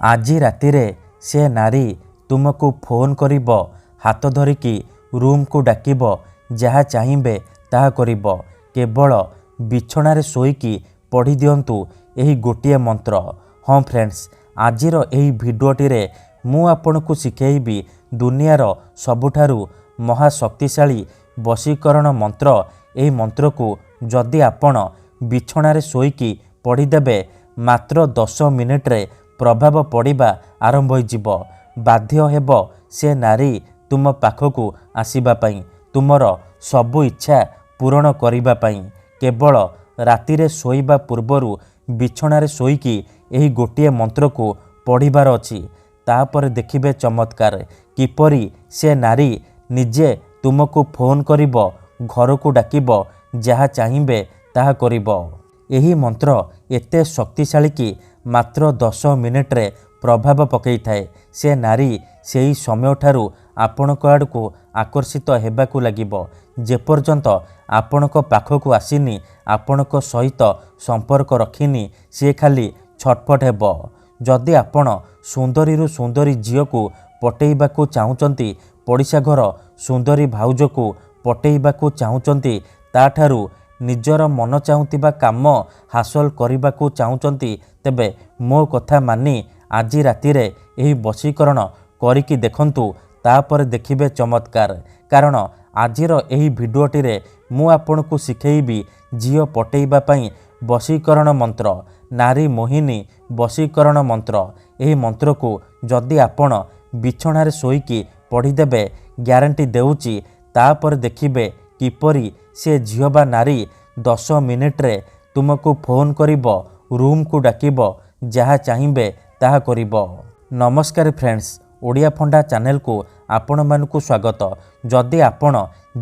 ଆଜି ରାତିରେ ସେ ନାରୀ ତୁମକୁ ଫୋନ୍ କରିବ, ହାତ ଧରିକି ରୁମ୍କୁ ଡାକିବ, ଯାହା ଚାହିଁବେ ତାହା କରିବ। କେବଳ ବିଛଣାରେ ଶୋଇକି ପଢ଼ି ଦିଅନ୍ତୁ ଏହି ଗୋଟିଏ ମନ୍ତ୍ର। ହଁ ଫ୍ରେଣ୍ଡସ୍, ଆଜିର ଏହି ଭିଡ଼ିଓଟିରେ ମୁଁ ଆପଣଙ୍କୁ ଶିଖେଇବି ଦୁନିଆର ସବୁଠାରୁ ମହାଶକ୍ତିଶାଳୀ ବଶୀକରଣ ମନ୍ତ୍ର। ଏହି ମନ୍ତ୍ରକୁ ଯଦି ଆପଣ ବିଛଣାରେ ଶୋଇକି ପଢ଼ିଦେବେ, ମାତ୍ର 10 ମିନିଟ୍ରେ ପ୍ରଭାବ ପଡ଼ିବା ଆରମ୍ଭ ହୋଇଯିବ। ବାଧ୍ୟ ହେବ ସେ ନାରୀ ତୁମ ପାଖକୁ ଆସିବା ପାଇଁ, ତୁମର ସବୁ ଇଚ୍ଛା ପୂରଣ କରିବା ପାଇଁ। କେବଳ ରାତିରେ ଶୋଇବା ପୂର୍ବରୁ ବିଛଣାରେ ଶୋଇକି ଏହି ଗୋଟିଏ ମନ୍ତ୍ରକୁ ପଢ଼ିବାର ଅଛି। ତାପରେ ଦେଖିବେ ଚମତ୍କାର, କିପରି ସେ ନାରୀ ନିଜେ ତୁମକୁ ଫୋନ୍ କରିବ, ଘରକୁ ଡାକିବ, ଯାହା ଚାହିଁବେ ତାହା କରିବ। ଏହି ମନ୍ତ୍ର ଏତେ ଶକ୍ତିଶାଳୀ କି ମାତ୍ର 10 ମିନିଟ୍ରେ ପ୍ରଭାବ ପକାଇଥାଏ। ସେ ନାରୀ ସେହି ସମୟଠାରୁ ଆପଣଙ୍କ ଆଡ଼କୁ ଆକର୍ଷିତ ହେବାକୁ ଲାଗିବ। ଯେପର୍ଯ୍ୟନ୍ତ ଆପଣଙ୍କ ପାଖକୁ ଆସିନି, ଆପଣଙ୍କ ସହିତ ସମ୍ପର୍କ ରଖିନି, ସିଏ ଖାଲି ଛଟପଟ ହେବ। ଯଦି ଆପଣ ସୁନ୍ଦରୀରୁ ସୁନ୍ଦରୀ ଝିଅକୁ ପଟେଇବାକୁ ଚାହୁଁଛନ୍ତି, ପଡ଼ିଶା ଘର ସୁନ୍ଦରୀ ଭାଉଜକୁ ପଟେଇବାକୁ ଚାହୁଁଛନ୍ତି, ତାଠାରୁ ନିଜର ମନ ଚାହୁଁଥିବା କାମ ହାସଲ କରିବାକୁ ଚାହୁଁଛନ୍ତି, ତେବେ ମୋ କଥା ମାନି ଆଜି ରାତିରେ ଏହି ବଶୀକରଣ କରିକି ଦେଖନ୍ତୁ। ତାପରେ ଦେଖିବେ ଚମତ୍କାର। କାରଣ ଆଜିର ଏହି ଭିଡ଼ିଓଟିରେ ମୁଁ ଆପଣଙ୍କୁ ଶିଖେଇବି ଝିଅ ପଟେଇବା ପାଇଁ ବଶୀକରଣ ମନ୍ତ୍ର, ନାରୀ ମୋହିନୀ ବଶୀକରଣ ମନ୍ତ୍ର। ଏହି ମନ୍ତ୍ରକୁ ଯଦି ଆପଣ ବିଛଣାରେ ଶୋଇକି ପଢ଼ିଦେବେ, ଗ୍ୟାରେଣ୍ଟି ଦେଉଛି, ତାପରେ ଦେଖିବେ କିପରି ସେ ଝିଅ ବା ନାରୀ 10 ମିନିଟ୍ରେ ତୁମକୁ ଫୋନ୍ କରିବ, ରୁମ୍କୁ ଡାକିବ, ଯାହା ଚାହିଁବେ ତାହା କରିବ। ନମସ୍କାର ଫ୍ରେଣ୍ଡସ୍, ଓଡ଼ିଆ ଫଣ୍ଡା ଚ୍ୟାନେଲକୁ ଆପଣମାନଙ୍କୁ ସ୍ୱାଗତ। ଯଦି ଆପଣ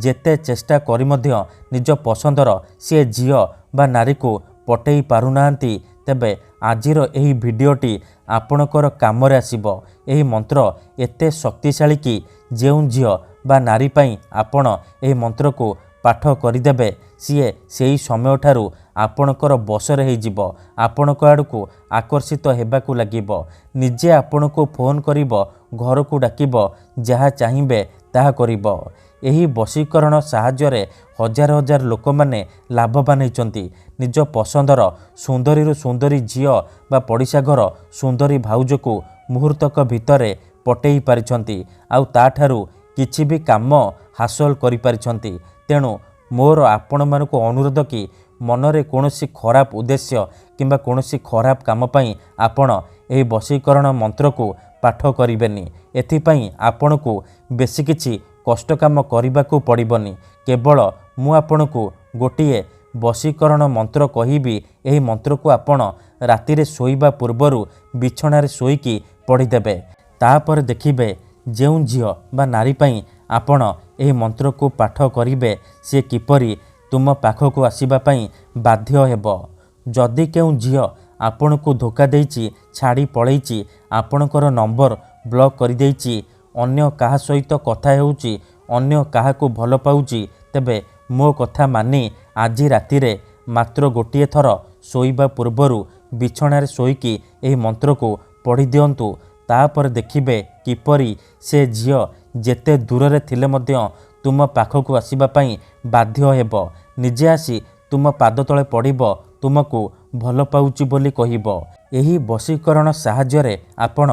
ଯେତେ ଚେଷ୍ଟା କରି ମଧ୍ୟ ନିଜ ପସନ୍ଦର ସେ ଝିଅ ବା ନାରୀକୁ ପଟେଇ ପାରୁନାହାନ୍ତି, ତେବେ ଆଜିର ଏହି ଭିଡ଼ିଓଟି ଆପଣଙ୍କର କାମରେ ଆସିବ। ଏହି ମନ୍ତ୍ର ଏତେ ଶକ୍ତିଶାଳୀ କି ଯେଉଁ ଝିଅ ବା ନାରୀ ପାଇଁ ଆପଣ ଏହି ମନ୍ତ୍ରକୁ ପାଠ କରିଦେବେ, ସିଏ ସେହି ସମୟଠାରୁ ଆପଣଙ୍କର ବଶରେ ହୋଇଯିବ, ଆପଣଙ୍କ ଆଡ଼କୁ ଆକର୍ଷିତ ହେବାକୁ ଲାଗିବ, ନିଜେ ଆପଣଙ୍କୁ ଫୋନ୍ କରିବ, ଘରକୁ ଡାକିବ, ଯାହା ଚାହିଁବେ ତାହା କରିବ। ଏହି ବଶୀକରଣ ସାହାଯ୍ୟରେ ହଜାର ହଜାର ଲୋକମାନେ ଲାଭବାନ ହୋଇଛନ୍ତି। ନିଜ ପସନ୍ଦର ସୁନ୍ଦରୀରୁ ସୁନ୍ଦରୀ ଝିଅ ବା ପଡ଼ିଶା ଘର ସୁନ୍ଦରୀ ଭାଉଜକୁ ମୁହୂର୍ତ୍ତକ ଭିତରେ ପଟେଇ ପାରିଛନ୍ତି, ଆଉ ତାଠାରୁ କିଛି ବି କାମ ହାସଲ କରିପାରିଛନ୍ତି। ତେଣୁ ମୋର ଆପଣମାନଙ୍କୁ ଅନୁରୋଧ କି ମନରେ କୌଣସି ଖରାପ ଉଦ୍ଦେଶ୍ୟ କିମ୍ବା କୌଣସି ଖରାପ କାମ ପାଇଁ ଆପଣ ଏହି ବଶୀକରଣ ମନ୍ତ୍ରକୁ ପାଠ କରିବେନି। ଏଥିପାଇଁ ଆପଣଙ୍କୁ ବେଶୀ କିଛି କଷ୍ଟ କାମ କରିବାକୁ ପଡ଼ିବନି। କେବଳ ମୁଁ ଆପଣଙ୍କୁ ଗୋଟିଏ ବଶୀକରଣ ମନ୍ତ୍ର କହିବି। ଏହି ମନ୍ତ୍ରକୁ ଆପଣ ରାତିରେ ଶୋଇବା ପୂର୍ବରୁ ବିଛଣାରେ ଶୋଇକି ପଢ଼ିଦେବେ। ତାପରେ ଦେଖିବେ ଯେଉଁ ଝିଅ ବା ନାରୀ ପାଇଁ ଆପଣ ଏହି ମନ୍ତ୍ରକୁ ପାଠ କରିବେ, ସେ କିପରି ତୁମ ପାଖକୁ ଆସିବା ପାଇଁ ବାଧ୍ୟ ହେବ। ଯଦି କେଉଁ ଝିଅ ଆପଣଙ୍କୁ ଧୋକା ଦେଇଛି, ଛାଡ଼ି ପଳେଇଛି, ଆପଣଙ୍କର ନମ୍ବର ବ୍ଲକ୍ କରିଦେଇଛି, ଅନ୍ୟ କାହା ସହିତ କଥା ହେଉଛି, ଅନ୍ୟ କାହାକୁ ଭଲ ପାଉଛି, ତେବେ ମୋ କଥା ମାନି ଆଜି ରାତିରେ ମାତ୍ର ଗୋଟିଏ ଥର ଶୋଇବା ପୂର୍ବରୁ ବିଛଣାରେ ଶୋଇକି ଏହି ମନ୍ତ୍ରକୁ ପଢ଼ି ଦିଅନ୍ତୁ। ତାପରେ ଦେଖିବେ କିପରି ସେ ଝିଅ ଯେତେ ଦୂରରେ ଥିଲେ ମଧ୍ୟ ତୁମ ପାଖକୁ ଆସିବା ପାଇଁ ବାଧ୍ୟ ହେବ। ନିଜେ ଆସି ତୁମ ପାଦ ତଳେ ପଡ଼ିବ, ତୁମକୁ ଭଲ ପାଉଛି ବୋଲି କହିବ। ଏହି ବଶୀକରଣ ସାହାଯ୍ୟରେ ଆପଣ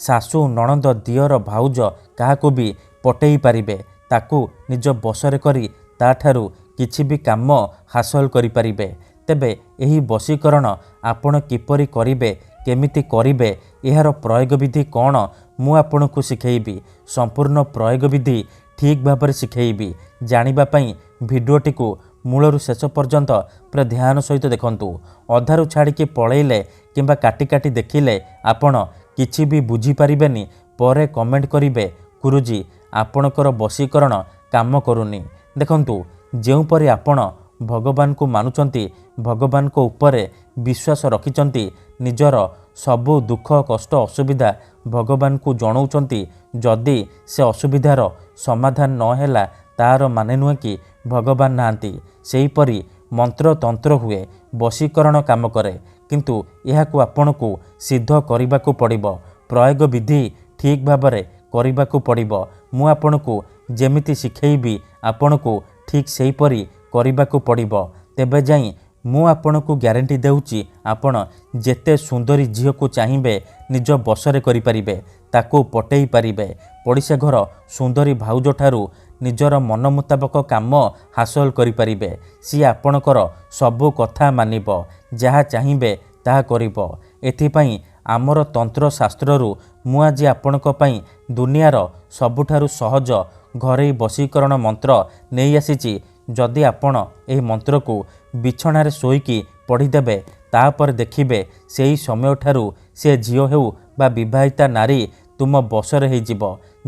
ଶାଶୁ, ନଣନ୍ଦ, ଦିଅର, ଭାଉଜ କାହାକୁ ବି ପଟେଇ ପାରିବେ। ତାକୁ ନିଜ ବଶରେ କରି ତାଠାରୁ କିଛି ବି କାମ ହାସଲ କରିପାରିବେ। ତେବେ ଏହି ବଶୀକରଣ ଆପଣ କିପରି କରିବେ, କେମିତି କରିବେ, ଏହାର ପ୍ରୟୋଗ ବିଧି କ'ଣ, ମୁଁ ଆପଣଙ୍କୁ ଶିଖେଇବି। ସମ୍ପୂର୍ଣ୍ଣ ପ୍ରୟୋଗ ବିଧି ଠିକ୍ ଭାବରେ ଶିଖେଇବି। ଜାଣିବା ପାଇଁ ଭିଡ଼ିଓଟିକୁ ମୂଳରୁ ଶେଷ ପର୍ଯ୍ୟନ୍ତ ପୁରା ଧ୍ୟାନ ସହିତ ଦେଖନ୍ତୁ। ଅଧାରୁ ଛାଡ଼ିକି ପଳେଇଲେ କିମ୍ବା କାଟି କାଟି ଦେଖିଲେ ଆପଣ କିଛି ବି ବୁଝିପାରିବେନି। ପରେ କମେଣ୍ଟ କରିବେ, ଗୁରୁଜୀ ଆପଣଙ୍କର ବଶୀକରଣ କାମ କରୁନି। ଦେଖନ୍ତୁ, ଯେଉଁପରି ଆପଣ ଭଗବାନଙ୍କୁ ମାନୁଛନ୍ତି, ଭଗବାନଙ୍କ ଉପରେ ବିଶ୍ୱାସ ରଖିଛନ୍ତି, ନିଜର ସବୁ ଦୁଃଖ, କଷ୍ଟ, ଅସୁବିଧା ଭଗବାନଙ୍କୁ ଜଣାଉଛନ୍ତି, ଯଦି ସେ ଅସୁବିଧାର ସମାଧାନ ନ ହେଲା, ତାର ମାନେ ନୁହେଁ କି ଭଗବାନ ନାହାନ୍ତି। ସେହିପରି ମନ୍ତ୍ରତନ୍ତ୍ର ହୁଏ, ବଶୀକରଣ କାମ କରେ, କିନ୍ତୁ ଏହାକୁ ଆପଣଙ୍କୁ ସିଦ୍ଧ କରିବାକୁ ପଡ଼ିବ। ପ୍ରୟୋଗ ବିଧି ଠିକ୍ ଭାବରେ କରିବାକୁ ପଡ଼ିବ। ମୁଁ ଆପଣଙ୍କୁ ଯେମିତି ଶିଖେଇବି ଆପଣଙ୍କୁ ଠିକ୍ ସେହିପରି କରିବାକୁ ପଡ଼ିବ। ତେବେ ଯାଇ ମୁଁ ଆପଣଙ୍କୁ ଗ୍ୟାରେଣ୍ଟି ଦେଉଛି ଆପଣ ଯେତେ ସୁନ୍ଦରୀ ଝିଅକୁ ଚାହିଁବେ ନିଜ ବଶରେ କରିପାରିବେ, ତାକୁ ପଟେଇ ପାରିବେ। ପଡ଼ିଶା ଘର ସୁନ୍ଦରୀ ଭାଉଜଠାରୁ ନିଜର ମନ ମୁତାବକ କାମ ହାସଲ କରିପାରିବେ। ସିଏ ଆପଣଙ୍କର ସବୁ କଥା ମାନିବ, ଯାହା ଚାହିଁବେ ତାହା କରିବ। ଏଥିପାଇଁ ଆମର ତନ୍ତ୍ରଶାସ୍ତ୍ରରୁ ମୁଁ ଆଜି ଆପଣଙ୍କ ପାଇଁ ଦୁନିଆର ସବୁଠାରୁ ସହଜ ଘରୋଇ ବଶୀକରଣ ମନ୍ତ୍ର ନେଇ ଆସିଛି। ଯଦି ଆପଣ ଏହି ମନ୍ତ୍ରକୁ ବିଛଣାରେ ଶୋଇକି ପଢ଼ିଦେବେ, ତାପରେ ଦେଖିବେ ସେହି ସମୟଠାରୁ ସେ ଝିଅ ହେଉ ବା ବିବାହିତା ନାରୀ ତୁମ ବଶରେ ହେଇଯିବ।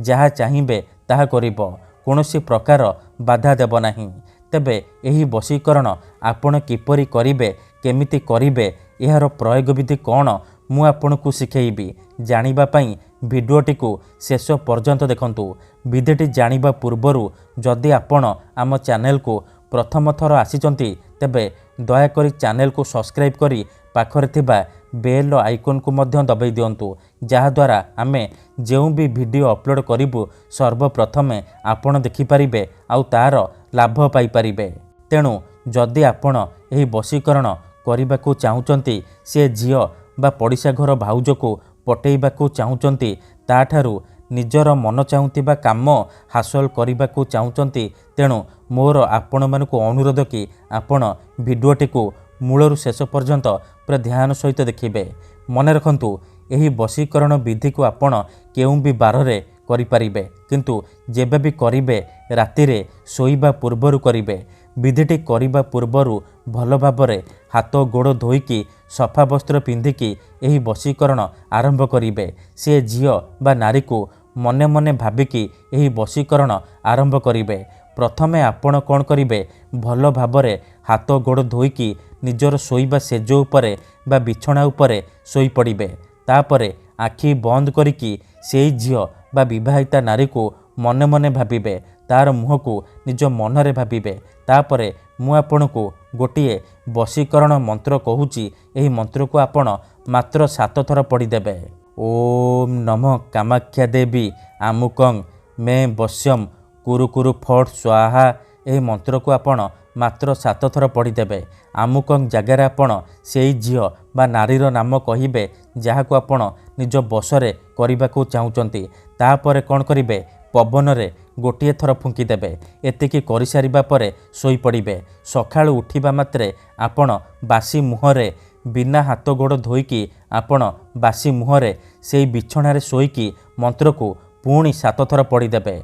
ଯାହା ଚାହିଁବେ ତାହା କରିବ, କୌଣସି ପ୍ରକାର ବାଧା ଦେବ ନାହିଁ। ତେବେ ଏହି ବଶୀକରଣ ଆପଣ କିପରି କରିବେ, କେମିତି କରିବେ, ଏହାର ପ୍ରୟୋଗ ବିଧି କ'ଣ ମୁଁ ଆପଣଙ୍କୁ ଶିଖେଇବି। ଜାଣିବା ପାଇଁ ଭିଡ଼ିଓଟିକୁ ଶେଷ ପର୍ଯ୍ୟନ୍ତ ଦେଖନ୍ତୁ। ବିଧିଟି ଜାଣିବା ପୂର୍ବରୁ ଯଦି ଆପଣ ଆମ ଚ୍ୟାନେଲକୁ ପ୍ରଥମ ଥର ଆସିଛନ୍ତି, ତେବେ ଦୟାକରି ଚ୍ୟାନେଲକୁ ସବସ୍କ୍ରାଇବ୍ କରି ପାଖରେ ଥିବା ବେଲ୍ ଆଇକନ୍କୁ ମଧ୍ୟ ଦବାଇ ଦିଅନ୍ତୁ, ଯାହାଦ୍ୱାରା ଆମେ ଯେଉଁ ବି ଭିଡ଼ିଓ ଅପଲୋଡ଼ କରିବୁ ସର୍ବପ୍ରଥମେ ଆପଣ ଦେଖିପାରିବେ ଆଉ ତା'ର ଲାଭ ପାଇପାରିବେ। ତେଣୁ ଯଦି ଆପଣ ଏହି ବଶୀକରଣ କରିବାକୁ ଚାହୁଁଛନ୍ତି, ସେ ଝିଅ ବା ପଡ଼ିଶା ଘର ଭାଉଜକୁ ପଟେଇବାକୁ ଚାହୁଁଛନ୍ତି, ତା'ଠାରୁ ନିଜର ମନ ଚାହୁଁଥିବା କାମ ହାସଲ କରିବାକୁ ଚାହୁଁଛନ୍ତି, ତେଣୁ ମୋର ଆପଣମାନଙ୍କୁ ଅନୁରୋଧ କି ଆପଣ ଭିଡ଼ିଓଟିକୁ ମୂଳରୁ ଶେଷ ପର୍ଯ୍ୟନ୍ତ ପୁରା ଧ୍ୟାନ ସହିତ ଦେଖିବେ। ମନେ ରଖନ୍ତୁ, ଏହି ବଶୀକରଣ ବିଧିକୁ ଆପଣ କେଉଁ ବି ବାରରେ କରିପାରିବେ, କିନ୍ତୁ ଯେବେ ବି କରିବେ ରାତିରେ ଶୋଇବା ପୂର୍ବରୁ କରିବେ। ବିଧିଟି କରିବା ପୂର୍ବରୁ ଭଲ ଭାବରେ ହାତ ଗୋଡ଼ ଧୋଇକି ସଫା ବସ୍ତ୍ର ପିନ୍ଧିକି ଏହି ବଶୀକରଣ ଆରମ୍ଭ କରିବେ। ସେ ଝିଅ ବା ନାରୀକୁ ମନେ ମନେ ଭାବିକି ଏହି ବଶୀକରଣ ଆରମ୍ଭ କରିବେ। ପ୍ରଥମେ ଆପଣ କ'ଣ କରିବେ, ଭଲ ଭାବରେ ହାତ ଗୋଡ଼ ଧୋଇକି ନିଜର ଶୋଇବା ସେଜ ଉପରେ ବା ବିଛଣା ଉପରେ ଶୋଇପଡ଼ିବେ। ତାପରେ ଆଖି ବନ୍ଦ କରିକି ସେଇ ଝିଅ ବା ବିବାହିତା ନାରୀକୁ ମନେ ମନେ ଭାବିବେ, ତା'ର ମୁହଁକୁ ନିଜ ମନରେ ଭାବିବେ। ତାପରେ ମୁଁ ଆପଣଙ୍କୁ ଗୋଟିଏ ବଶୀକରଣ ମନ୍ତ୍ର କହୁଛି, ଏହି ମନ୍ତ୍ରକୁ ଆପଣ ମାତ୍ର 7 ଥର ପଢ଼ିଦେବେ। ଓମ୍ ନମଃ କାମାକ୍ଷା ଦେବୀ ଆମୁକଂ ମେ ବଶ୍ୟମ୍ କୁରୁ କୁରୁ ଫଟ୍ ସ୍ୱାହା। ଏହି ମନ୍ତ୍ରକୁ ଆପଣ ମାତ୍ର 7 ଥର ପଢ଼ିଦେବେ। ଆମୁକଂ ଜାଗାରେ ଆପଣ ସେଇ ଝିଅ ବା ନାରୀର ନାମ କହିବେ, ଯାହାକୁ ଆପଣ ନିଜ ବଶରେ କରିବାକୁ ଚାହୁଁଛନ୍ତି। ତାପରେ କ'ଣ କରିବେ, ପବନରେ ଗୋଟିଏ ଥର ଫୁଙ୍କିଦେବେ। ଏତିକି କରିସାରିବା ପରେ ଶୋଇପଡ଼ିବେ। ସକାଳୁ ଉଠିବା ମାତ୍ରେ ଆପଣ ବାସି ମୁହଁରେ, ବିନା ହାତ ଗୋଡ଼ ଧୋଇକି ଆପଣ ବାସି ମୁହଁରେ ସେଇ ବିଛଣାରେ ଶୋଇକି ମନ୍ତ୍ରକୁ ପୁଣି 7 ଥର ପଢ଼ିଦେବେ।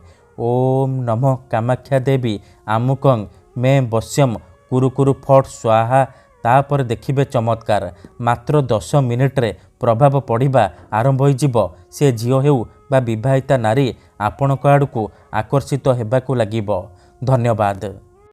ଓମ୍ ନମଃ କାମାକ୍ଷା ଦେବୀ ଆମୁକଂ ମେ ବଶ୍ୟମ୍ କୁରୁ କୁରୁ ଫଟ୍ ସ୍ୱାହା। ତାପରେ ଦେଖିବେ ଚମତ୍କାର, ମାତ୍ର 10 ମିନିଟ୍ରେ ପ୍ରଭାବ ପଡ଼ିବା ଆରମ୍ଭ ହୋଇଯିବ। ସେ ଝିଅ ହେଉ ବା ବିବାହିତା ନାରୀ ଆପଣଙ୍କ ଆଡ଼କୁ ଆକର୍ଷିତ ହେବାକୁ ଲାଗିବ। ଧନ୍ୟବାଦ।